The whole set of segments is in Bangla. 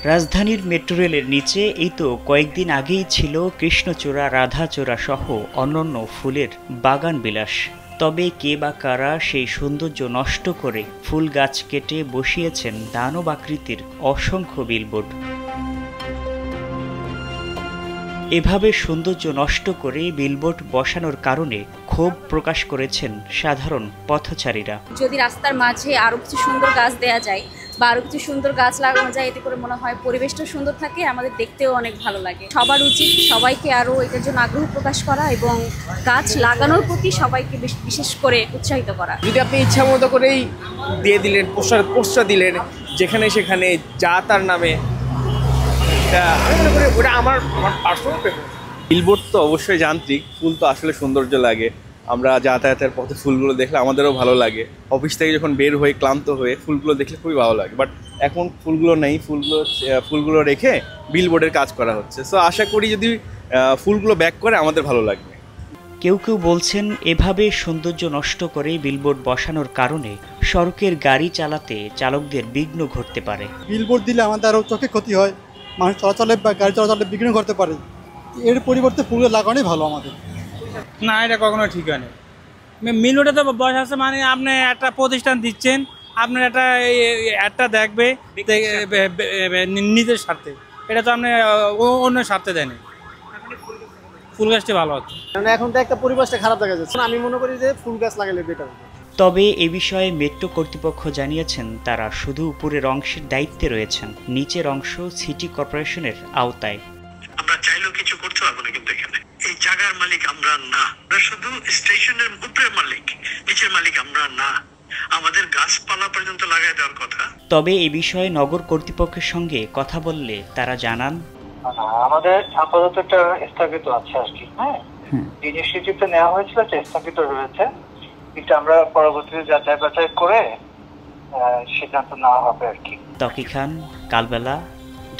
রাজধানীর মেট্রো রেলের নিচে এই তো কয়েকদিন আগেই ছিল কৃষ্ণচূড়া, রাধাচূড়া সহ অন্যান্য ফুলের বাগান বিলাস। তবে কে বা কারা সেই সৌন্দর্য নষ্ট করে ফুল গাছ কেটে বসিয়েছেন দানব আকৃতির অসংখ্য বিলবোর্ড। এভাবে সৌন্দর্য নষ্ট করে বিলবোর্ড বসানোর কারণে ক্ষোভ প্রকাশ করেছেন সাধারণ পথচারীরা। যদি রাস্তার মাঝে আরো কিছু সুন্দর গাছ দেয়া যায় বা আরো কিছু সুন্দর গাছ লাগানো যায়, এতে করে মনে হয় পরিবেশটা সুন্দর থাকে, আমাদের দেখতেও অনেক ভালো লাগে। সবার উচিত সবাইকে আরো এটার জন্য আগ্রহ প্রকাশ করা এবং গাছ লাগানোর প্রতি সবাইকে বিশেষ করে উৎসাহিত করা। যদি আপনি ইচ্ছা মতো করেই দিয়ে দিলেন, পোস্টার দিলেন যেখানে সেখানে যা তার নামে, আমি মনে করি ওটা আমার পার্সোনাল প্রেফারেন্স। বিলবোর্ড তো অবশ্যই যান্ত্রিক, ফুল তো আসলে সৌন্দর্য লাগে। আমরা যাতায়াতের পথে ফুলগুলো দেখলে আমাদেরও ভালো লাগে। অফিস থেকে যখন বের হয়ে ক্লান্ত হয়ে ফুলগুলো দেখলে খুবই ভালো লাগে। বাট এখন ফুলগুলো নেই, ফুলগুলো রেখে বিলবোর্ডের কাজ করা হচ্ছে। সো আশা করি যদি ফুলগুলো ব্যাক করে আমাদের ভালো লাগবে। কেউ কেউ বলছেন এভাবে সৌন্দর্য নষ্ট করে বিলবোর্ড বসানোর কারণে সড়কের গাড়ি চালাতে চালকদের বিঘ্ন ঘটতে পারে। বিলবোর্ড দিলে আমাদের আরও চোখে ক্ষতি হয়, মানুষ চলাচলে বা গাড়ি চলাচলে বিঘ্ন ঘটতে পারে। এর পরিবর্তে ফুল লাগানোই ভালো আমাদের। না, এটা কখনো ঠিক হয় না। বিলবোর্ডে তো বসাচ্ছে মানে আপনি একটা প্রতিষ্ঠান দিচ্ছেন, আপনার একটা দেখবে নিজের স্বার্থে, এটা তো আপনি অন্য স্বার্থে দেয়নি। ফুল গাছটি ভালো হচ্ছে, এখন তো একটা পরিবেশটা খারাপ দেখা যাচ্ছে। আমি মনে করি যে ফুল গাছ লাগালে বেটার। তবে এ বিষয়ে মেট্রো কর্তৃপক্ষ জানিয়েছেন তারা শুধু উপরের অংশের দায়িত্বে রয়েছেন, নিচের অংশ সিটি কর্পোরেশনের আওতায়। আমরা চাইলেও কিছু করতে পারবো না, কিন্তু এখানে এই জায়গার মালিক আমরা না, আমরা শুধু স্টেশনের উপরের মালিক, নিচের মালিক আমরা না। আমাদের গাছপালা পর্যন্ত লাগাই দেওয়ার কথা। তবে এ বিষয়ে নগর কর্তৃপক্ষের সঙ্গে কথা বললে তারা জানান, আমাদের আপাতত একটা স্থগিত আছে আর কি। হ্যাঁ, ইনিশিয়েটিভটা নেওয়া হয়েছিল, স্থগিত রয়েছে, কিন্তু আমরা পরবর্তীতে যাচাই বাছাই করে সিদ্ধান্ত নেওয়া হবে আর কি। তকি খান, কালবেলা,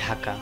ঢাকা।